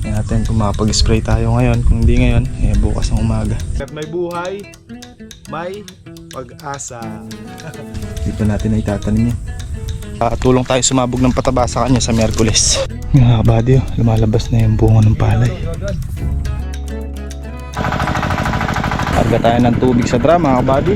Tingnan natin kung makapag-spray tayo ngayon. Kung hindi ngayon, bukas ng umaga. At may buhay, may pag-asa. Dito natin na itatanim yan. Tulong tayo sumabog ng pataba sa kanya sa Miyerkules. Mga kabady, lumalabas na yung bunga ng palay. Karga tayo ng tubig sa drum, mga kabady.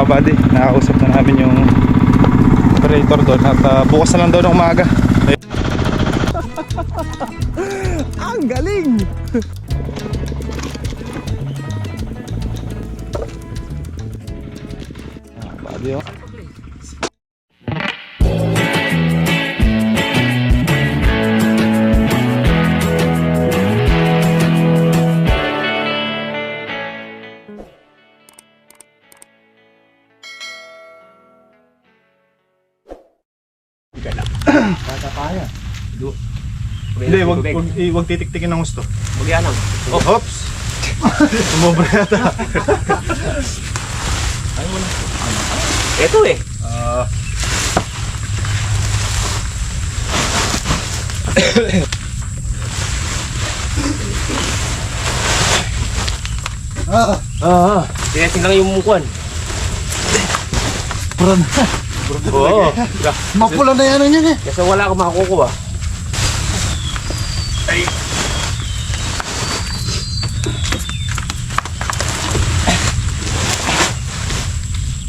Kabady, nakakausap na namin yung operator doon at bukas na lang daw ng umaga. Ang galing! Kabady, oh. Tatapaya. Hindi, wag titik-tikin ng gusto. Huwag yan lang. Oh, hops! Sumobra yata. Ayaw mo na. Ito eh. Tinating lang yung mungkuan. Pura na. Oo. Mapula na yan yan eh. Kasi wala akong makakukuha. Ay.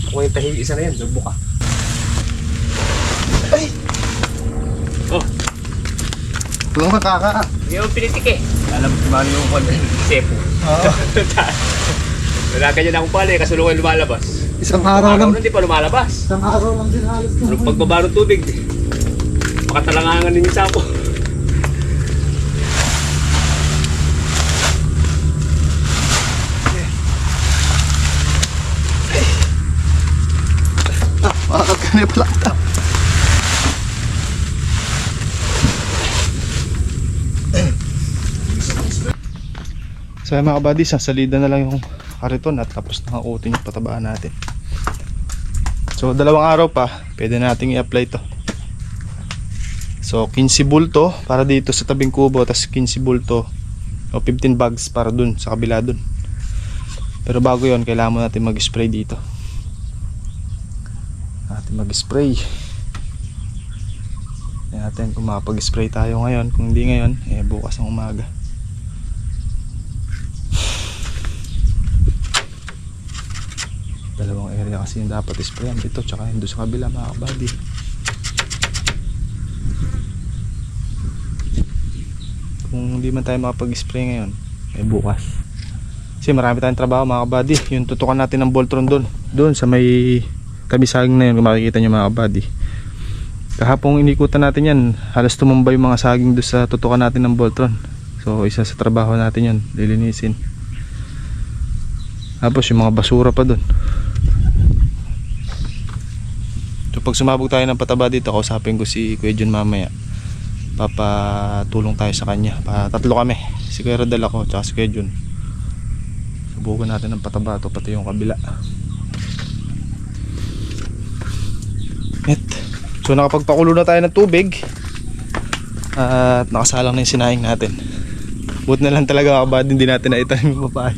Ako yung tahimik isa na yan. Nagbuka. Ay. Oh. Tulong makaka. Hindi ako pinitik eh. Alam ko mali yung kwan. Sepo. Oo. Wala ganyan akong pala eh. Kasulungan lumalabas. Isang araw lang. Hindi pa lumalabas. Isang araw lang din halos. Anong pagbaba ng tubig? Makatalangangan din yung sapo. Makakat ka na pala. So mga kabady, sasalida na lang yung kariton at tapos nakakutin yung patabaan natin. So 2 araw pa, pwede nating i-apply to. So 15 bulto para dito sa tabing kubo, tapos 15 bulto o 15 bags para dun sa kabila dun. Pero bago yon, kailangan mo natin mag-spray dito. Natin mag-spray. Tingnan natin kung makapag-spray tayo ngayon. Kung hindi ngayon, bukas ng umaga. Dalawang area kasi yung dapat sprayan, dito tsaka yung doon sa kabila, mga kabady. Kung hindi man tayo makapag-spray ngayon, bukas. Kasi marami tayong trabaho, mga kabady. Yung tutukan natin ng Voltron doon sa may kabisaging na yun, kung makikita nyo, mga kabady. Kahapong inikutan natin yan, halos tumambay yung mga saging doon sa tutukan natin ng Voltron. So isa sa trabaho natin yun, lilinisin. Tapos yung mga basura pa doon. So pag sumabog tayo ng pataba dito, kausapin ko si Kuya John mamaya. Papatulong tayo sa kanya. Tatlo kami, si Kuya Rodel, ako, tsaka si Kuya John. Subukan natin ng pataba to, pati yung kabila. So nakapagpakulo na tayo ng tubig. At nakasalang na yung sinaing natin. Buti na lang talaga, kabady, hindi natin naitanim yung papaya.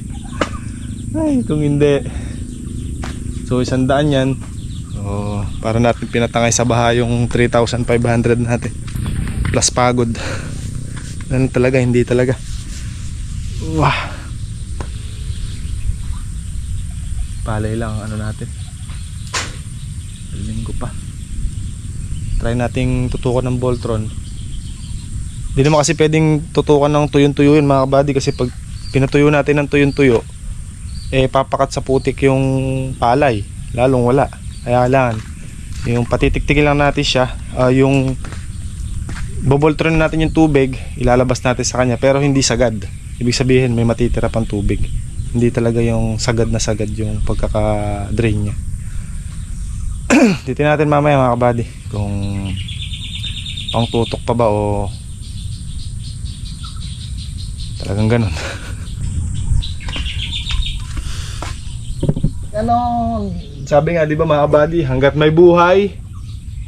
Ay, kung hindi. So 100 yan. So, para natin pinatangay sa baha yung 3,500 natin. Plus pagod. Ano talaga, hindi talaga. Wah. Palay lang ano natin. Linggo pa. Try nating tutukan ng Voltron. Hindi naman kasi pwedeng tutukan ng tuyong-tuyo yun, mga kabady, kasi pag pinatuyo natin ng tuyong-tuyo, papakat sa putik yung palay, lalong wala. Kaya kailangan yung patitiktikin lang natin siya, yung boboltron natin yung tubig, ilalabas natin sa kanya, pero hindi sagad. Ibig sabihin may matitira pang tubig. Hindi talaga yung sagad na sagad yung pagkaka-drain niya. Titin natin mamaya, mga kabady, kung pang tutok pa ba o Talagang ganun. Ano, sabi nga 'di ba mga buddy, hangga't may buhay,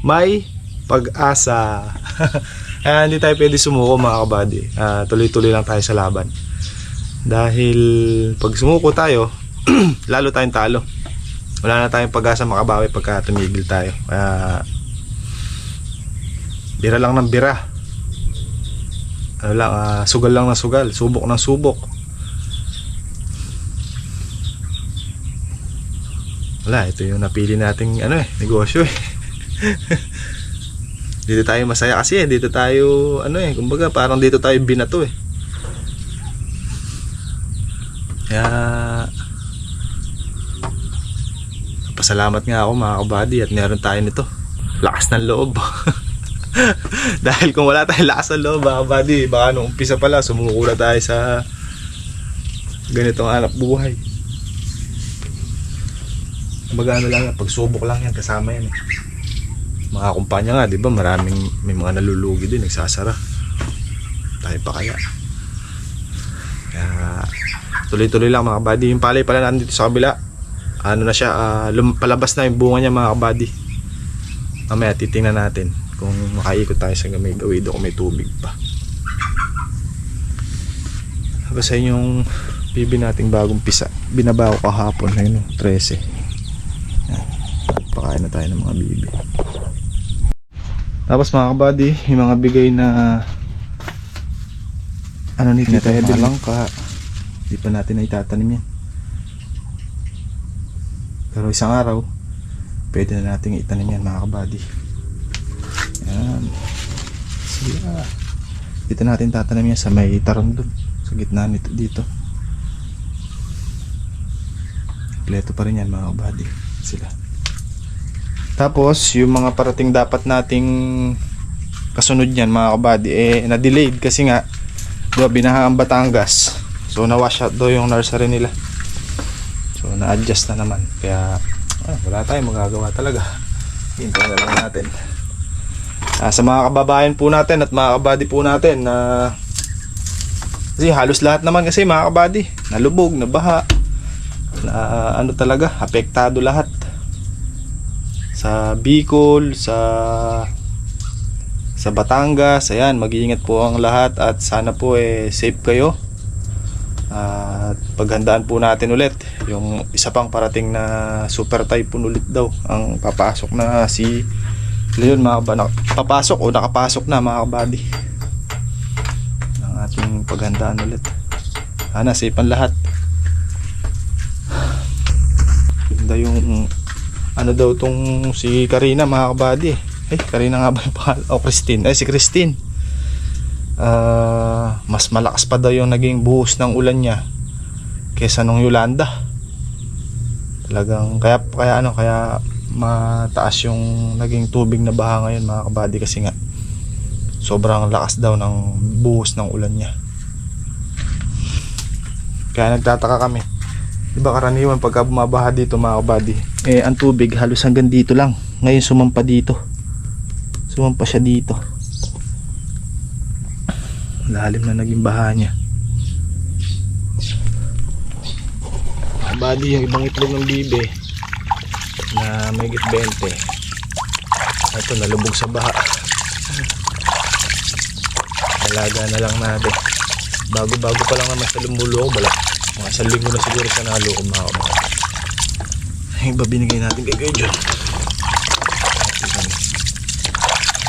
may pag-asa. Kaya hindi tayo pwede sumuko mga kabady. Tuloy-tuloy lang tayo sa laban. Dahil pag sumuko tayo, lalo tayong talo. Wala na tayong pag-asa makabawi pagka tumigil tayo. Kaya bira lang ng bira. Ano lang, sugal lang ng sugal, subok ng subok. Wala, ito yung napili nating negosyo eh. Dito tayo masaya kasi dito tayo kumbaga parang dito tayo binato eh. Kaya pasalamat nga ako mga kabady at meron tayo nito. Lakas ng loob. Dahil kung wala tayong lakas ng loob mga kabady, baka nung umpisa pala sumuko na tayo sa ganitong hanap buhay. Kumbaga lang yan, pagsubok lang yan, kasama yan eh. Mga kumpanya nga, di ba? May mga nalulugi din, nagsasara. Tayo pa kaya. Kaya tuloy-tuloy lang mga kabady. Yung palay pala nandito sa kabila, ano na siya, palabas na yung bunga niya mga kabady. Mamaya titingnan natin kung makaikot tayo sa may gawido kung may tubig pa. Basta yung bibi nating bagong pisa, binaba ko kahapon na yun, 13. Pakain na tayo ng mga bibi. Tapos mga kabady, yung mga bigay na nito tayo langka, di pa natin na itatanim yan. Pero isang araw pwede na natin itanim yan mga kabady. Yan sila, dito natin tatanim yan sa may tarong dun, sa gitna nito dito. Kompleto pa rin yan mga kabady sila. Tapos yung mga parating dapat nating kasunod niyan mga kabady na-delayed kasi nga diba, binaha ang Batangas. So na-wash out daw yung nursery nila. So na-adjust na naman. Kaya wala tayong magagawa talaga. Hintay na lang natin. Sa mga kababayan po natin at mga kabady po natin kasi halos lahat naman kasi mga kabady nalubog, nabaha, talaga, apektado lahat. Sa Bicol, sa Batangas, ayan, mag-iingat po ang lahat at sana po safe kayo. At paghandaan po natin ulit yung isa pang parating na super typhoon ulit daw ang papasok na si Leon papasok o nakapasok na mga kabady. Ang ating paghandaan ulit. Sana safe ang lahat. Ganda yung daw tong si Karina mga kabady. Karina nga ba yung pangalan? Christine. Si Christine. Mas malakas pa daw yung naging buhos ng ulan niya kesa nung Yolanda. Talagang kaya mataas yung naging tubig na baha ngayon mga kabady kasi nga sobrang lakas daw ng buhos ng ulan niya. Kaya nagtataka kami. Diba karaniwan pagka bumabaha dito mga kabady, ang tubig halos hanggang dito lang. Ngayon sumampa dito. Sumampa siya dito. Lalim na naging baha niya. Kabady, yung ibang itlog ng bibe na may higit 20. Ito nalubog sa baha. Alaga na lang natin. Bago-bago pa lang naman sa lumuloko mga isang linggo na siguro sa naloko mga kabady. Iba binigay natin kay John.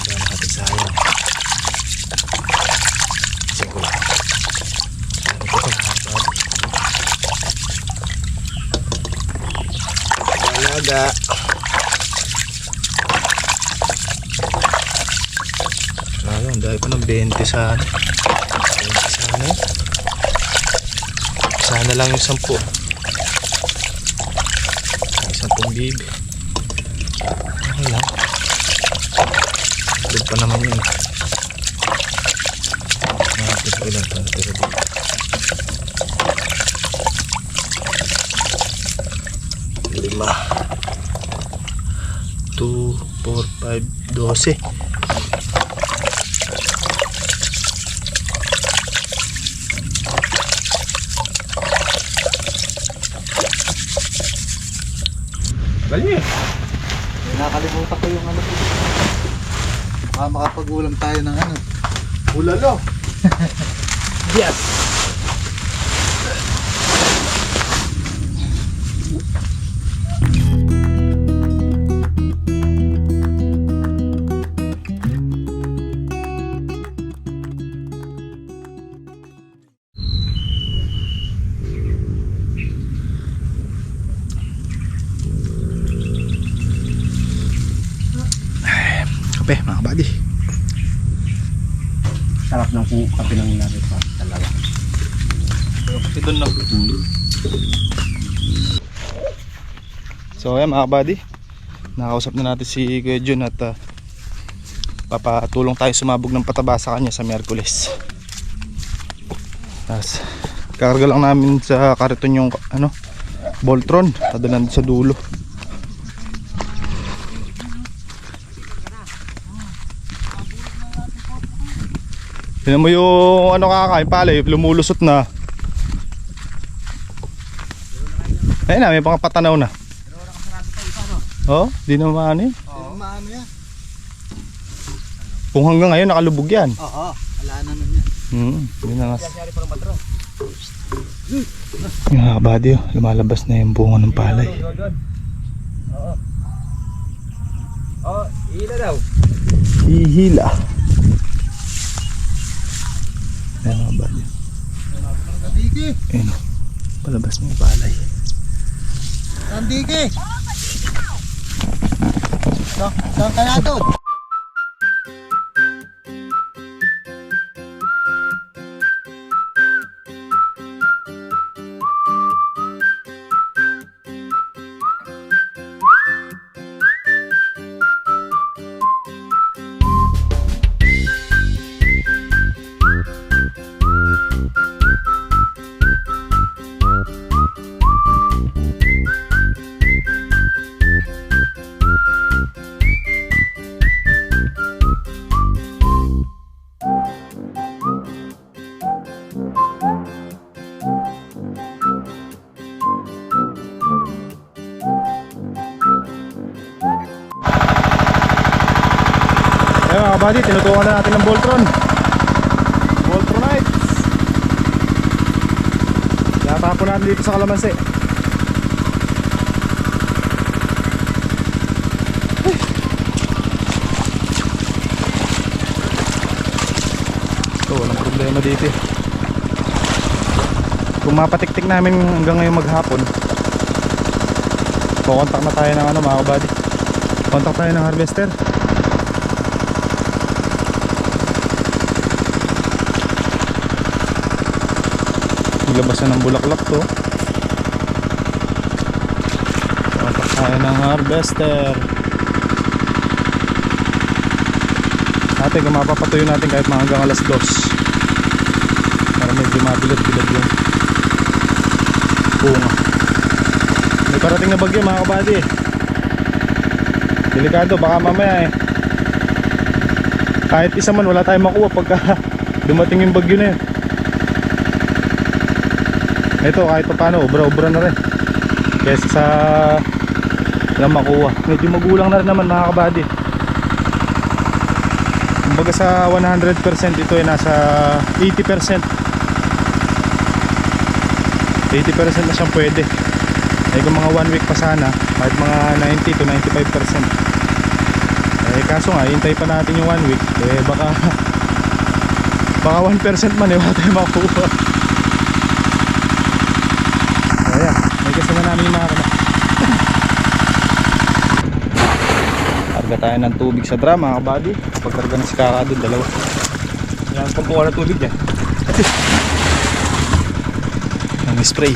Kaya natin sayang. Sige lang. Ano ko ito mga alaga. Ayun, dahil ko ng 20 sana. 20 sana. Sana lang yung 10. 10 bibi. Okay lang. Tulog pa naman yun. Nakapit ko lang ito. Natira dito. 5 2, 4, 5, 12. Galing eh. Nakalimutan ko yung ano. Makapag-ulam tayo ng ano. Ulalo. Yes! Kape mga buddy. Sarap ng kape ng natin pa. Talaga. Kape doon na. So ayan mga buddy, nakausap na natin si Kuya Jun at papatulong tayo sumabog ng pataba sa kanya sa Miyerkules. Tapos kakarga lang namin sa kariton yung ano, Voltron, tadalan sa dulo. Tignan mo yung ano kakain pala, lumulusot na. Ayun na, may mga patanaw na. Oh, di na maano yun. Oo. Maano yan? Kung hanggang ngayon nakalubog yan. Oo. Wala na nun yan. Yun na nga. Yung mga kabady, oh, lumalabas na yung bunga ng palay. Oo. Oh, hila daw. Hihila. Ayan mga kabady. Tandiki! Ayun, oh, palabas na yung palay. Tandiki! Saan kaya doon? Ayan mga kabady, tinutukan na natin ng Voltron. Voltronites. Natapon natin dito sa kalamansi. Ito, walang problema dito eh. Kung mapatiktik namin hanggang ngayong maghapon, kukontak na tayo ng ano mga kabady. Kontak tayo ng harvester. Labas na ng bulaklak to. Kontak tayo ng harvester. Ate, kung mapapatuyo natin kahit mga hanggang alas 2 para medyo mabilad-bilad yung bunga. May parating na bagyo mga kabady. Delikado, baka mamaya kahit isa man wala tayong makuha pagka dumating yung bagyo na yun. Ito kahit pa paano, obra-obra na rin kesa sa lang makuha. Medyo magulang na rin naman mga kabady. Kumbaga sa 100% ito ay nasa 80%. 80% na siyang pwede. Eh kung mga 1 week pa sana, kahit mga 90 to 95%. Eh kaso nga, hintay pa natin yung 1 week. Eh baka 1% man eh, wala tayong makuha. Ayan, may kasama namin yung makina. Karga tayo ng tubig sa drum mga kabady. Pagkarga ng si Kaka doon, dalawa. Yan, pampuha na tubig dyan. Ang spray.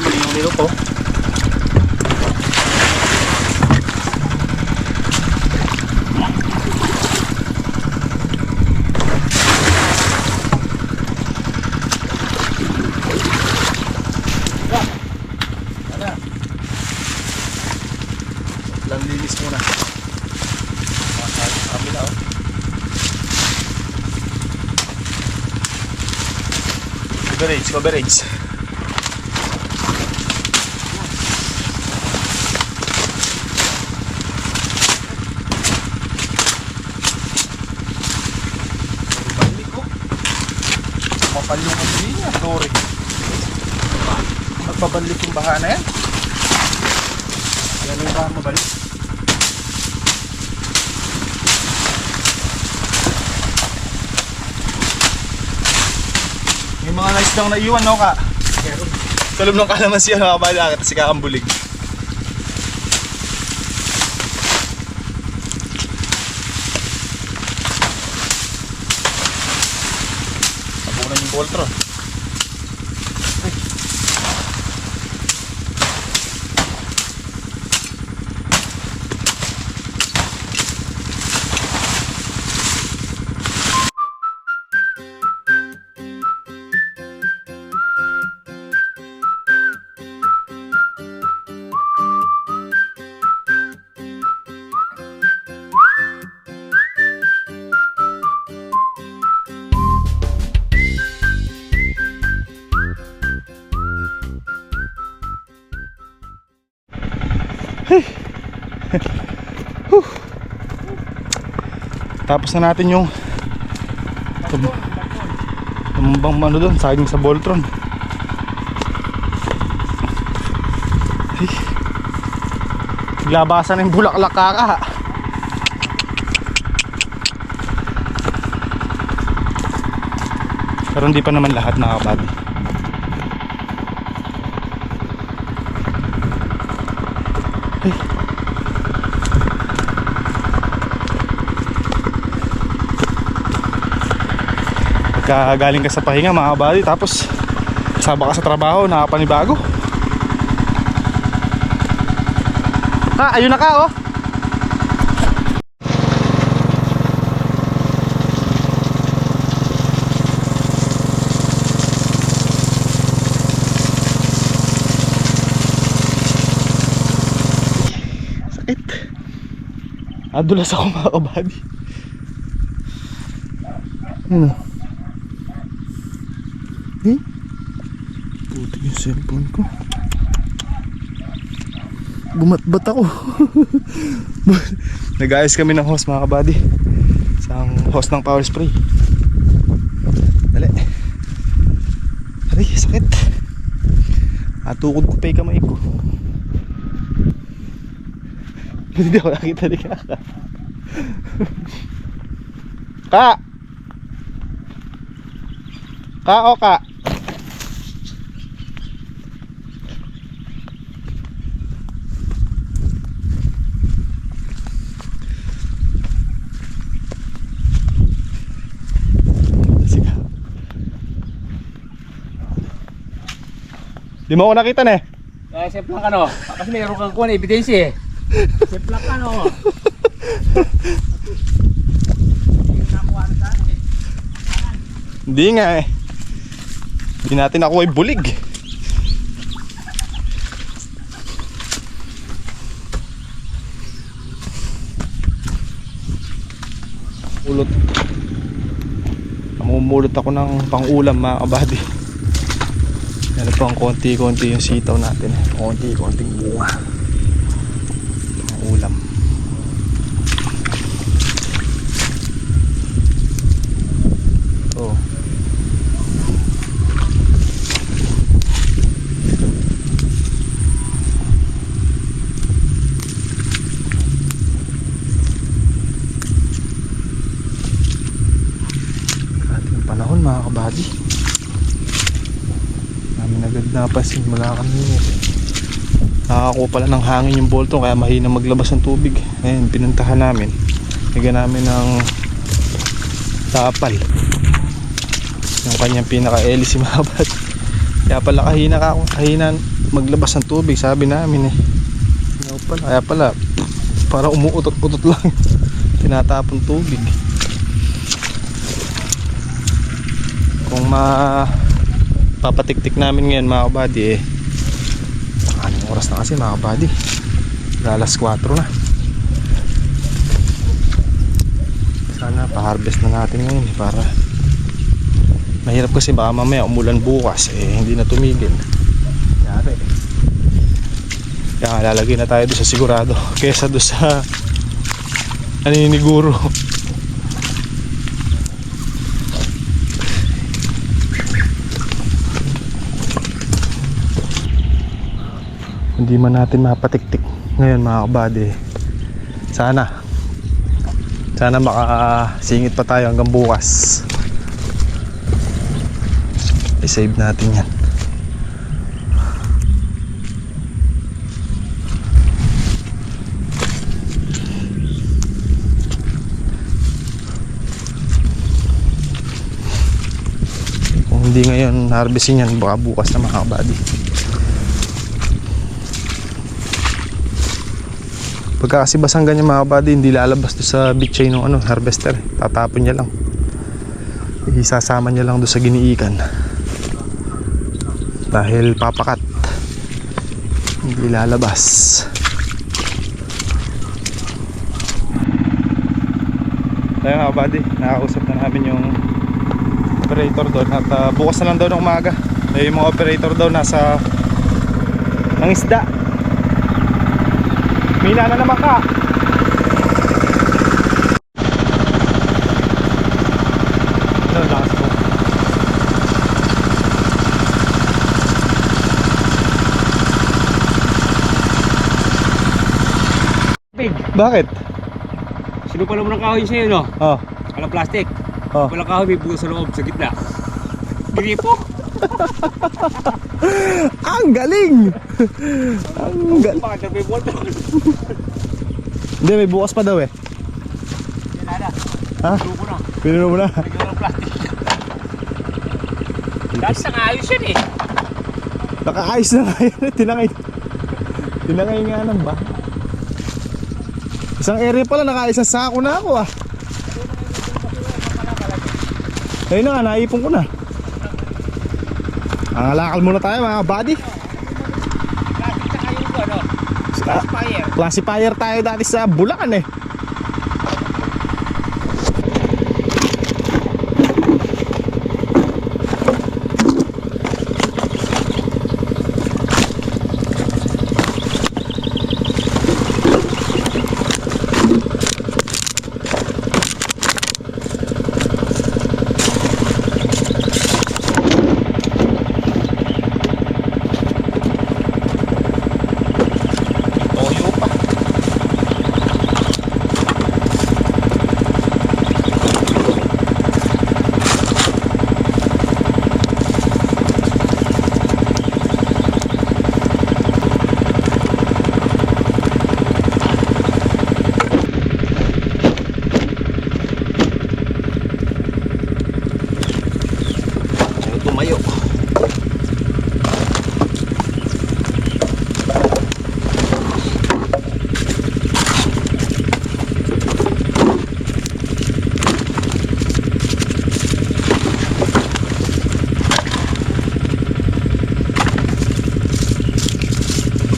Mali yung nilo ko. Linis muna. Kami na oh. Coverage. Balik ko. Mapal yung kasi niya, sorry. Magpabalik yung baha na yan. Yan yung baha mabalik. May mga nice lang na iwan, no, ka? Kalum ng kalamansi, ano, kabala, kasi kakambulig. Nabunan yung Voltron. Tapos na natin yung tumbang ano doon, saging sa Voltron. Ay, naglabasan na yung bulaklak, kaka. Pero hindi pa naman lahat, nakakabali. Ay, galing ka sa pahinga, mga kabady, tapos kasama ka sa trabaho, nakapanibago. Ayun na ka, oh. Sakit. Adulas ako, mga kabady. Puti yung cellphone ko. Bumatbat ako. Nag-ayos kami ng hose, mga kabady. Isang hose ng power spray. Dali. Aray, sakit. Atukod ko pa yung kamay ko. Hindi ako nakita ni Kaka. O ka. Di mo ako nakita na eh. Simple ka no. Kasi mayroon kang kuha na ebidensya eh. Simple ka no. Hindi nga eh. Hindi natin ako ay bulig. Ulot. Namumulot ako ng pang-ulam, mga kabady. Ano pang konti-konti yung sitaw natin. Konti-konting bunga. Pang-ulam. Oh. Ating panahon, mga kabady. Namin agad napansin mula kanina. Nakakuha pala ng hangin yung Voltron, kaya mahina maglabas ng tubig. Ayun, pinuntahan namin. Lagyan namin ng tapal yung kanyang pinaka-hélice, mga kabady. Kaya pala kahina maglabas ng tubig, sabi namin eh. Kaya pala para umuutot-utot lang tinatapon tubig. Kung papatik-tik namin ngayon, mga kabady, eh anong oras na kasi, mga kabady? Alas 4 na. Sana pa-harvest na natin ngayon para Mahirap kasi baka mamaya umulan bukas hindi na tumigil. Yari. Kaya lalagay na tayo doon sa sigurado kesa doon sa naniniguro. Hindi man natin mapatiktik ngayon mga kabady. Sana makasingit pa tayo hanggang bukas. I-save natin yan. Kung hindi ngayon harvestin yan, baka bukas na mga kabady. Pagka kasi basang ganyan mga kabady, hindi lalabas doon sa bitchay ng harvester. Tatapon niya lang. Isasama niya lang doon sa giniikan. Dahil papakat. Hindi lalabas. Tayo mga kabady, nakakausap na namin yung operator doon. At bukas na lang daw ng umaga. Yung mga operator daw nasa ng isda. Mina na naman ka. Ano, lakas po. Big, Bakit? sinupala mo ng kahoy sa'yo, no? Oh. Walang plastic. Oh. Walang kahoy, may buto sa loob, sa gitna. Gripo. Ang galing! Ang galing. Bakit may bolt? Hindi, may bukas pa daw eh. Nada. Ha? Luko na. Pinuno mo na. Lagyan ng plastic. Dahil sa ayos yan eh. Nakaayos na nga yan. Tinangay nga ng ba? Isang area pala, nakaisang sako na ako ah. Ayun na nga, naipon ko na. Ang alakal muna tayo mga buddy. Plastic sa kayo ko, ano? Classifier. Classifier tayo dati sa Bulacan eh. Tumayo.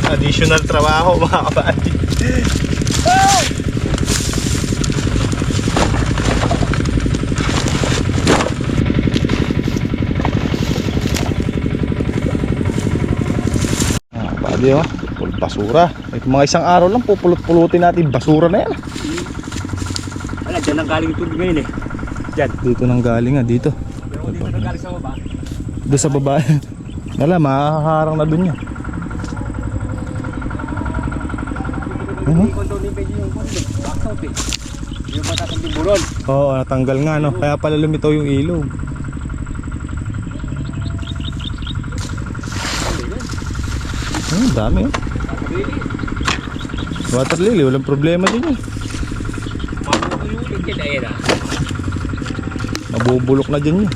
Additional trabaho mga kabady. Kabady oh, full basura. Ito mga isang araw lang pupulot-pulutin natin basura na yan. Wala, dyan ang galing tubig ngayon eh. Dyan. Dito nang galing ah, dito. Pero dito nang galing sa baba. Doon sa baba. Wala, makaharang na dun yan. Hindi ko doon yung pwede yung kundi. Back out eh. Yung matatang tiburon. Oo, natanggal nga no. Kaya pala lumitaw yung ilog. Dami oh. Really? Water lily, walang problema din eh. Mabubulit yan eh na. Mabubulok na dyan yun.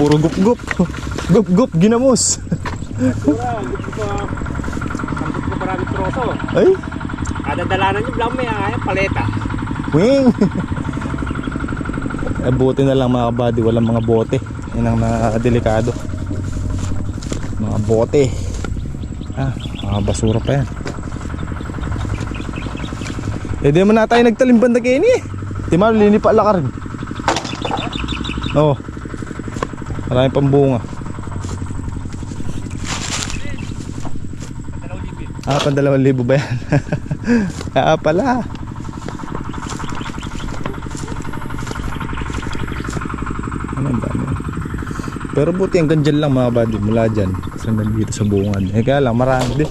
Puro gup-gup. Gup-gup, ginamos. Basura, ang gusto ko maraming troso. Ay, Kada dalanan yung blang may paleta. wing. Buti na lang mga kabady, walang mga bote. Yan ang delikado. Mga bote. Mga basura pa yan. Di man na tayo nagtalim banda kayo ni. Timar, lini pa ka rin. Oo. Maraming pambunga. Pan 2,000 ba yan? Pala. Ano ang dami. Pero buti hanggang dyan lang mga buddy. Mula dyan. Hanggang dito sa bungan. Kaya lang marami din.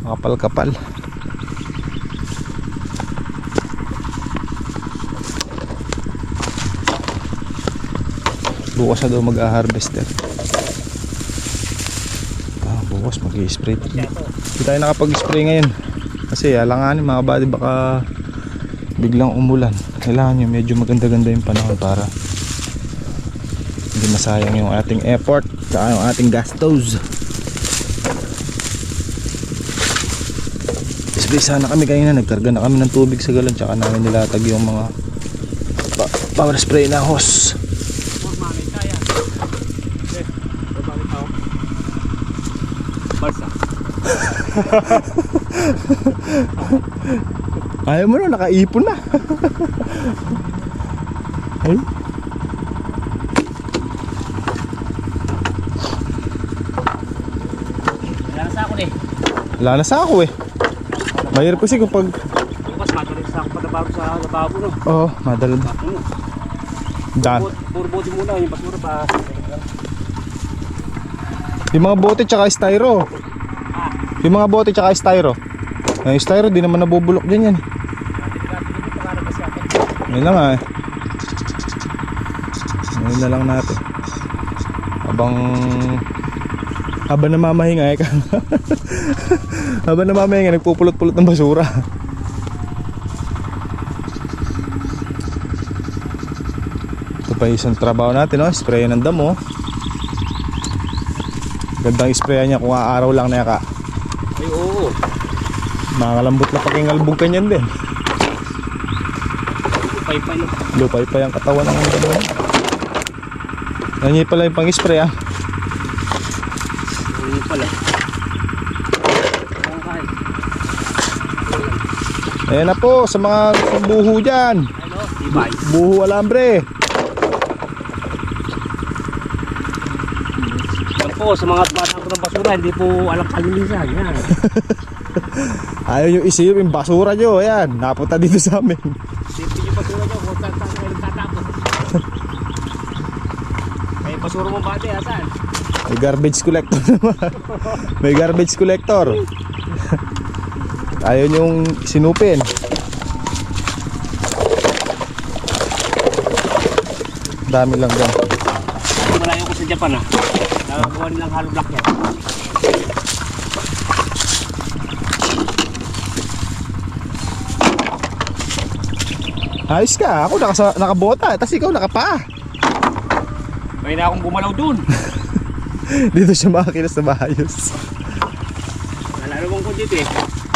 Makapal-kapal. Bukas na daw mag-harvest bukas mag-i-spray. Hindi tayo nakapag-spray ngayon kasi alanganin mga buddy, baka biglang umulan. Kailangan nyo medyo maganda-ganda yung panahon para hindi masayang yung ating effort at yung ating gastos. Spray sana kami kanina, nagkarga na kami ng tubig sa galon, tsaka namin nilatag yung mga power spray na hose. Ayaw mo na, nakaipon na. Ay. Wala na sa ako eh. Wala na sa ako eh. Mahirap kasi kapag Bukas madaling sa ako padabaro sa lababo no. oo, madala. Dan. Puro bote muna yung basura pa. Yung mga bote tsaka styro. Yung mga bote tsaka styro. Yung styro di naman nabubulok din yan. Yun lang nga eh. Yun na lang natin. Habang namamahinga eh. Habang namamahinga nagpupulot-pulot ng basura. Ito pa isang trabaho natin, no? Spray ng damo. Gandang sprayan niya kung araw lang na yaka. Ay oo. Makalambot na pakingalbog ka niyan din. Pay-pay no. Lupay-pay ang katawan ng damo. Nanyi pala yung pang-spray ah. Ano pala. Ayan na po sa mga buho dyan. Ano? Ibay. Buho alambre. Yan po sa mga tumatangko ng basura, hindi po alam kalinisan. Yan. Ayaw nyo isip yung basura nyo. Ayan, napunta dito sa amin. Safety yung basura nyo kung saan kayo nagtatapos. May basura mong bate, asan? May garbage collector naman. May garbage collector. Ayaw nyong sinupin. Dami lang dyan. Malayo ko sa Japan ah. Nagagawa nilang hollow block yan. Ayos ka, ako nakabota, tapos ikaw nakapa. May na akong gumalaw dun. Dito siya makakilos na maayos. Nalalawang ko dito eh.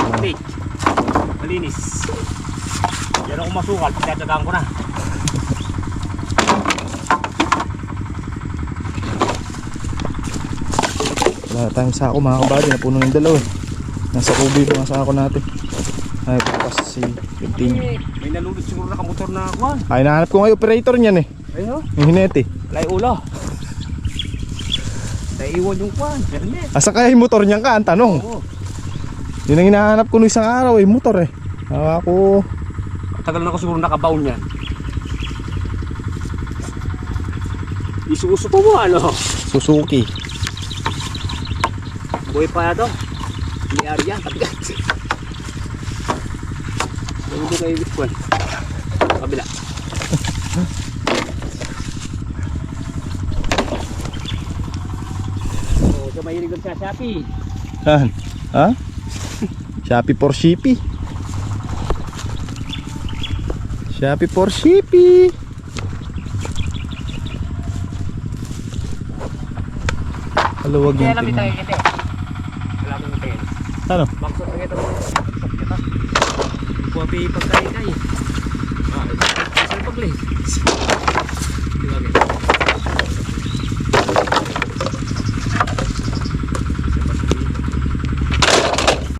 Okay. Malinis. Yan ako masukal, pagdadagaan ko na. Wala tayong sako mga kabady, napuno ng dalaw eh. Nasa kubo yung mga sako natin. Ay, papas si 15. May nalulot siguro na kamotor na kuhan. Ay, nahanap ko nga yung operator niyan eh. Ayun. Yung hinete. Lay ulo. Naiiwan yung kuhan. Helmet. Asa kaya yung motor niyan ka? Ang tanong. Oo. Yun ang hinahanap ko nung isang araw eh, motor eh. Ako. Tagal na ko siguro nakabaon yan. Isuso po mo ano? Suzuki. Buhay pa ito. May area, kabigat. Hindi kayo bitcoin. Kabila. Oh, so mahilig lang sa Shopee. Saan? Ha? Shopee for Shippy. Shopee for Shippy. Haluwag Kaya yung alam tingin. ito kita eh. Alam mo ito. Ano? Bakso na ito. Kuwapi pagkain kayo. Saan paglis? Di ba